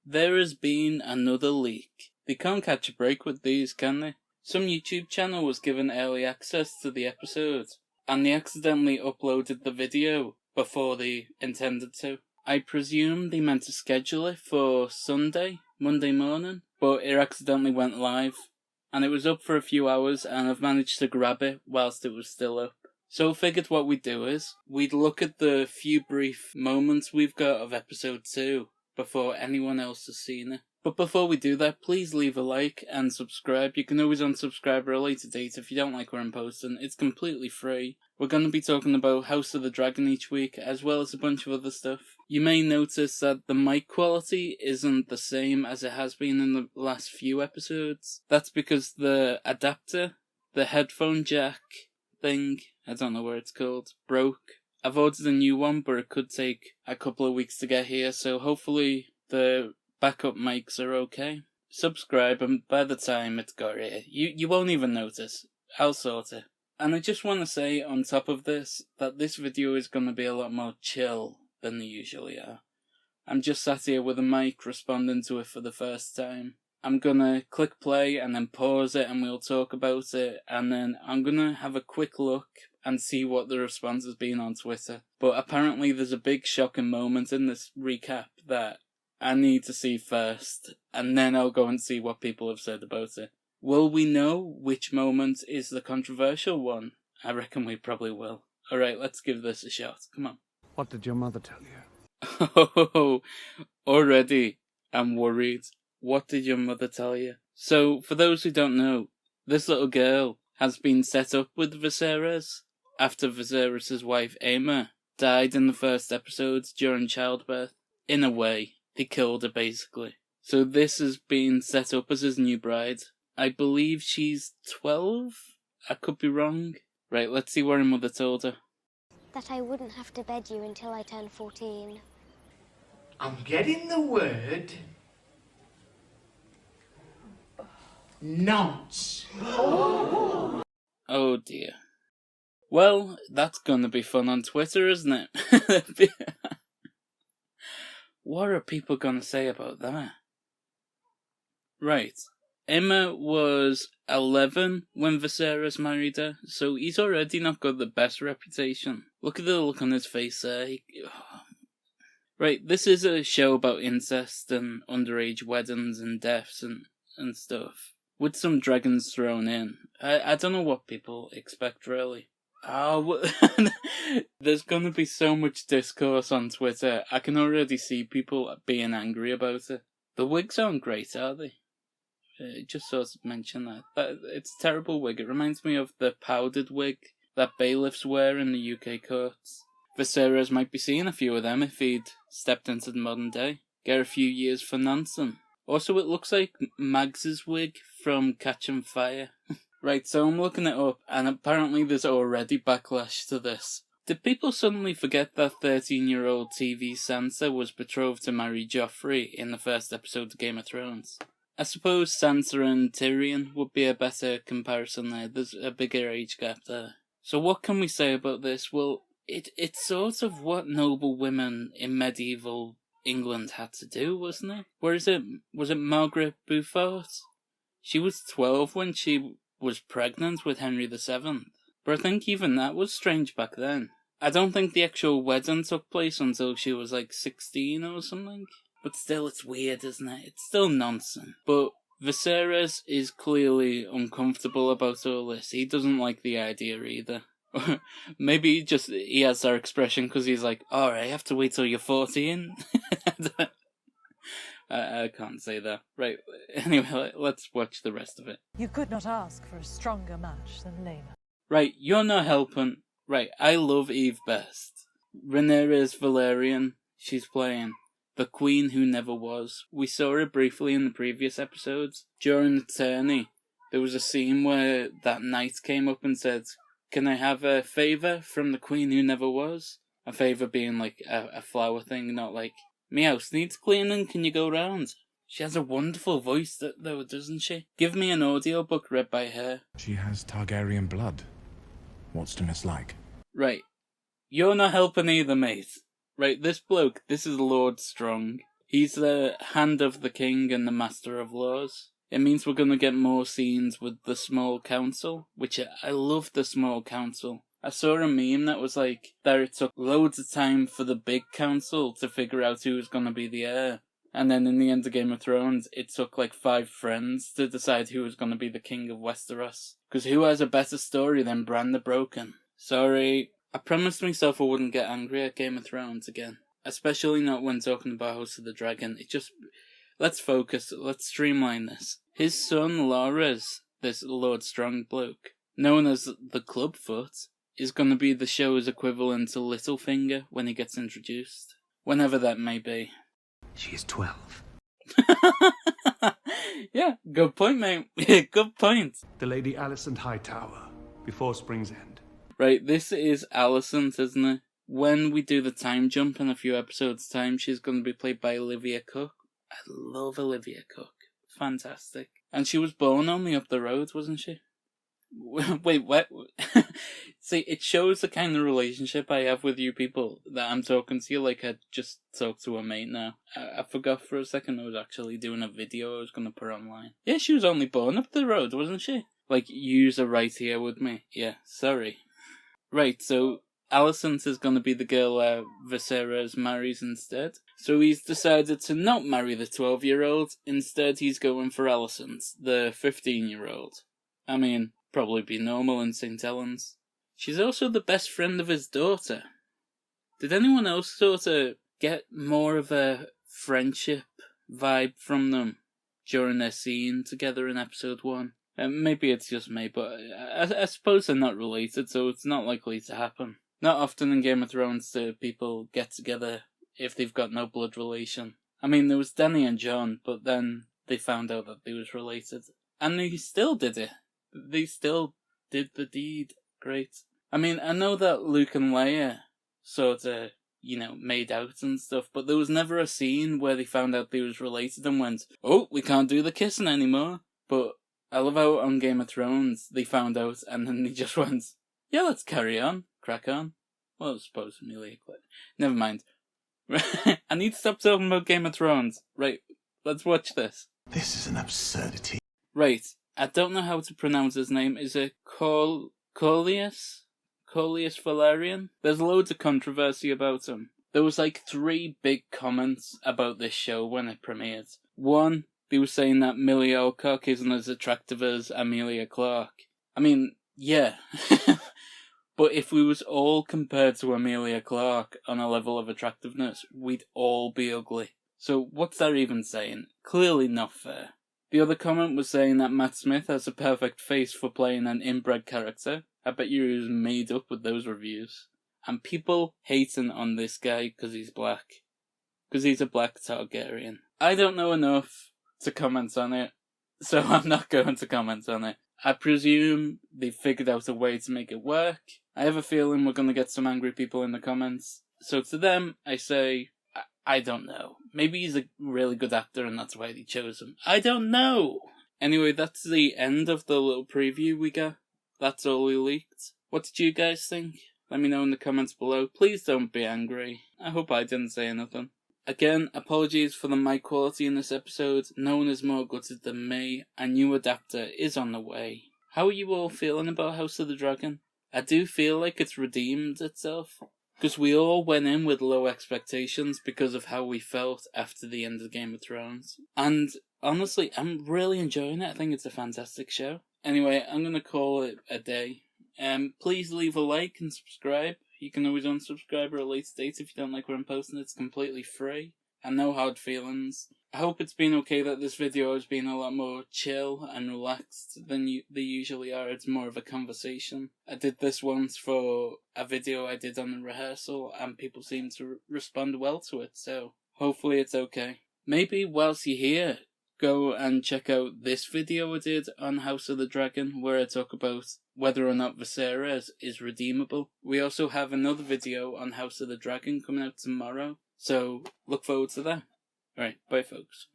There has been another leak. They can't catch a break with these, can they? Some YouTube channel was given early access to the episode, and they accidentally uploaded the video before they intended to. I presume they meant to schedule it for Monday morning, but it accidentally went live, and it was up for a few hours, and I've managed to grab it whilst it was still up. So I figured what we'd do is, we'd look at the few brief moments we've got of episode 2 before anyone else has seen it. But before we do that, please leave a like and subscribe. You can always unsubscribe at a later date if you don't like what I'm posting. It's completely free. We're going to be talking about House of the Dragon each week, as well as a bunch of other stuff. You may notice that the mic quality isn't the same as it has been in the last few episodes. That's because the adapter, the headphone jack thing, I don't know what it's called, broke. I've ordered a new one, but it could take a couple of weeks to get here, so hopefully the backup mics are okay. Subscribe, and by the time it's got here, you won't even notice. I'll sort it. And I just want to say on top of this, that this video is going to be a lot more chill than they usually are. I'm just sat here with a mic responding to it for the first time. I'm going to click play and then pause it and we'll talk about it, and then I'm going to have a quick look and see what the response has been on Twitter. But apparently there's a big shocking moment in this recap that I need to see first, and then I'll go and see what people have said about it. Will we know which moment is the controversial one? I reckon we probably will. Alright, let's give this a shot. Come on. What did your mother tell you? Oh, already I'm worried. What did your mother tell you? So, for those who don't know, this little girl has been set up with Viserys after Viserys' wife Aemma died in the first episodes during childbirth. In a way, they killed her basically. So this has been set up as his new bride. I believe she's 12? I could be wrong. Right, let's see what her mother told her. That I wouldn't have to bed you until I turned 14. I'm getting the word nonce. Oh dear. Well, that's gonna be fun on Twitter, isn't it? What are people gonna say about that? Right. Emma was 11 when Viserys married her, so he's already not got the best reputation. Look at the look on his face there. Right, this is a show about incest and underage weddings and deaths and stuff, with some dragons thrown in. I don't know what people expect, really. Oh, there's gonna be so much discourse on Twitter. I can already see people being angry about it. The wigs aren't great, are they? Just sort of mention that. It's a terrible wig. It reminds me of the powdered wig that bailiffs wear in the UK courts. Viserys might be seeing a few of them if he'd stepped into the modern day. Get a few years for nonsense. Also, it looks like Mags's wig from Catching Fire. Right, so I'm looking it up, and apparently there's already backlash to this. Did people suddenly forget that 13-year-old TV Sansa was betrothed to marry Joffrey in the first episode of Game of Thrones? I suppose Sansa and Tyrion would be a better comparison there. There's a bigger age gap there. So what can we say about this? Well, it's sort of what noble women in medieval England had to do, wasn't it? Was it Margaret Beaufort? She was 12 when she was pregnant with Henry VII. But I think even that was strange back then. I don't think the actual wedding took place until she was like 16 or something. But still, it's weird, isn't it? It's still nonsense. But Viserys is clearly uncomfortable about all this. He doesn't like the idea either. Maybe he has that expression because he's like, alright, I have to wait till you're 14. I can't say that. Right, anyway, let's watch the rest of it. You could not ask for a stronger match than Lena. Right, you're not helping. Right, I love Eve best. Rhaenyra's Valerian, she's playing the Queen Who Never Was. We saw her briefly in the previous episodes. During the tourney, there was a scene where that knight came up and said, can I have a favour from the Queen Who Never Was? A favour being like a flower thing, not like, me house needs cleaning, can you go round? She has a wonderful voice though, doesn't she? Give me an audiobook read by her. She has Targaryen blood. What's to mislike? Right. You're not helping either, mate. Right, this bloke, this is Lord Strong. He's the Hand of the King and the Master of Laws. It means we're going to get more scenes with the Small Council, which I love the Small Council. I saw a meme that was like, that it took loads of time for the big council to figure out who was going to be the heir. And then in the end of Game of Thrones, it took like 5 friends to decide who was going to be the king of Westeros. Because who has a better story than Bran the Broken? Sorry, I promised myself I wouldn't get angry at Game of Thrones again. Especially not when talking about House of the Dragon. Let's focus, let's streamline this. His son, Loras, this Lord Strong bloke, known as the Clubfoot, is going to be the show's equivalent to Littlefinger when he gets introduced. Whenever that may be. She is 12. Yeah, good point, mate. Good point. The Lady Alicent Hightower, before Spring's End. Right, this is Alicent, isn't it? When we do the time jump in a few episodes' time, she's going to be played by Olivia Cook. I love Olivia Cook. Fantastic. And she was born only up the road, wasn't she? Wait, what? See, it shows the kind of relationship I have with you people that I'm talking to you like I just talked to a mate now. I forgot for a second I was actually doing a video I was going to put online. Yeah, she was only born up the road, wasn't she? Like, user right here with me. Yeah, sorry. Right, so Alicent is going to be the girl Viserys marries instead. So he's decided to not marry the 12-year-old. Instead, he's going for Alicent, the 15-year-old. I mean, probably be normal in St. Helens. She's also the best friend of his daughter. Did anyone else sort of get more of a friendship vibe from them during their scene together in episode 1? Maybe it's just me, but I suppose they're not related, so it's not likely to happen. Not often in Game of Thrones do people get together if they've got no blood relation. I mean, there was Dany and Jon, but then they found out that they was related. And they still did it. They still did the deed. Great. I mean, I know that Luke and Leia sort of, made out and stuff, but there was never a scene where they found out they was related and went, oh, we can't do the kissing anymore. But I love how on Game of Thrones they found out and then they just went, yeah, let's carry on. Crack on. Well, I suppose Amelia Clare. Never mind. I need to stop talking about Game of Thrones. Right, let's watch this. This is an absurdity. Right, I don't know how to pronounce his name. Is it Coleus? Coleus Valerian? There's loads of controversy about him. There was like 3 big comments about this show when it premiered. One, they were saying that Millie Alcock isn't as attractive as Amelia Clarke. I mean, yeah. But if we was all compared to Amelia Clarke on a level of attractiveness, we'd all be ugly. So what's that even saying? Clearly not fair. The other comment was saying that Matt Smith has a perfect face for playing an inbred character. I bet you he was made up with those reviews. And people hating on this guy because he's black. Because he's a black Targaryen. I don't know enough to comment on it, so I'm not going to comment on it. I presume they figured out a way to make it work. I have a feeling we're going to get some angry people in the comments. So to them, I say, I don't know. Maybe he's a really good actor and that's why they chose him. I don't know! Anyway, that's the end of the little preview we got. That's all we leaked. What did you guys think? Let me know in the comments below. Please don't be angry. I hope I didn't say anything. Again, apologies for the mic quality in this episode. No one is more gutted than me. A new adapter is on the way. How are you all feeling about House of the Dragon? I do feel like it's redeemed itself. Because we all went in with low expectations because of how we felt after the end of Game of Thrones. And honestly, I'm really enjoying it. I think it's a fantastic show. Anyway, I'm going to call it a day. Please leave a like and subscribe. You can always unsubscribe at a later date if you don't like what I'm posting. It's completely free. And no hard feelings. I hope it's been okay that this video has been a lot more chill and relaxed than they usually are. It's more of a conversation. I did this once for a video I did on the rehearsal and people seemed to respond well to it, so hopefully it's okay. Maybe whilst you're here, go and check out this video I did on House of the Dragon where I talk about whether or not Viserys is redeemable. We also have another video on House of the Dragon coming out tomorrow, so look forward to that. Alright, bye folks.